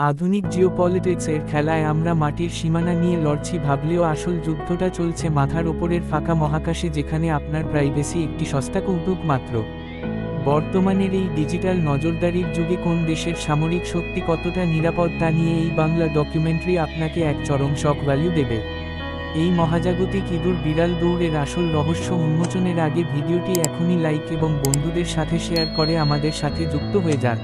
আধুনিক জিওপলিটিক্সের খেলায় আমরা মাটির সীমানা নিয়ে লড়ছি ভাবলেও আসল যুদ্ধটা চলছে মাথার ওপরের ফাঁকা মহাকাশে, যেখানে আপনার প্রাইভেসি একটি সস্তা কৌতুক মাত্র। বর্তমানের এই ডিজিটাল নজরদারির যুগে কোন দেশের সামরিক শক্তি কতটা নিরাপদ তা নিয়ে এই বাংলা ডকুমেন্টারি আপনাকে এক চরম শক ভ্যালু দেবে। এই মহাজাগতিক ইঁদুর বিড়াল দৌড়ের আসল রহস্য উন্মোচনের আগে ভিডিওটি এখনই লাইক এবং বন্ধুদের সাথে শেয়ার করে আমাদের সাথে যুক্ত হয়ে যান।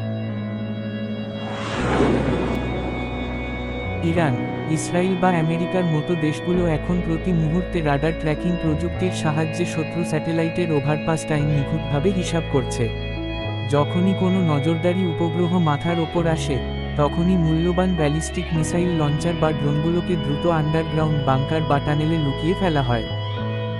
ইরান, ইসরায়েল বা আমেরিকার মতো দেশগুলো এখন প্রতি মুহূর্তে রাডার ট্র্যাকিং প্রযুক্তির সাহায্যে শত্রু স্যাটেলাইটের ওভারপাস টাইম নিখুঁতভাবে হিসাব করছে। যখনই কোনো নজরদারি উপগ্রহ মাথার ওপর আসে, তখনই মূল্যবান ব্যালিস্টিক মিসাইল লঞ্চার বা ড্রোনগুলোকে দ্রুত আন্ডারগ্রাউন্ড বাংকার বা টানেলে লুকিয়ে ফেলা হয়।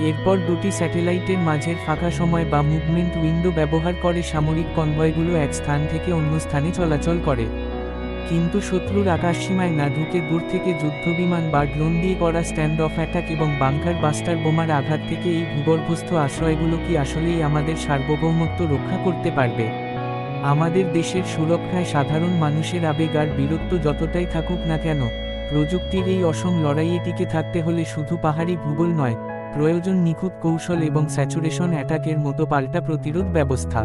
এরপর দুটি স্যাটেলাইটের মাঝের ফাঁকা সময় বা মুভমেন্ট উইন্ডো ব্যবহার করে সামরিক কনভয়গুলো এক স্থান থেকে অন্য স্থানে চলাচল করে। কিন্তু শত্রুর আকাশসীমায় না ঢুকে দূর থেকে যুদ্ধবিমান বা ড্রোন দিয়ে করা স্ট্যান্ড অফ অ্যাটাক এবং বাংকার বাস্টার বোমার আঘাত থেকে এই ভূগর্ভস্থ আশ্রয়গুলো কি আসলেই আমাদের সার্বভৌমত্ব রক্ষা করতে পারবে? আমাদের দেশের সুরক্ষায় সাধারণ মানুষের আবেগ আর বীরত্ব যতটাই থাকুক না কেন, প্রযুক্তির এই অসম লড়াইয়ে টিকে থাকতে হলে শুধু পাহাড়ি ভূগোল নয়, প্রয়োজন নিখুঁত কৌশল এবং স্যাচুরেশন অ্যাটাকের মতো পাল্টা প্রতিরোধ ব্যবস্থা।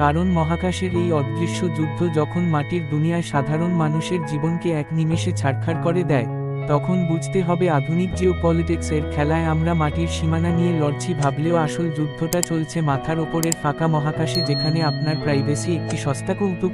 কারণ মহাকাশের এই অদৃশ্য যুদ্ধ যখন মাটির দুনিয়ায় সাধারণ মানুষের জীবনকে এক নিমেষে ছারখার করে দেয়, তখন বুঝতে হবে আধুনিক জিওপলিটিক্সের খেলায় আমরা মাটির সীমানা নিয়ে লড়ছি ভাবলেও আসল যুদ্ধটা চলছে মাথার ওপরের ফাঁকা মহাকাশে, যেখানে আপনার প্রাইভেসি একটি সস্তা কৌতুক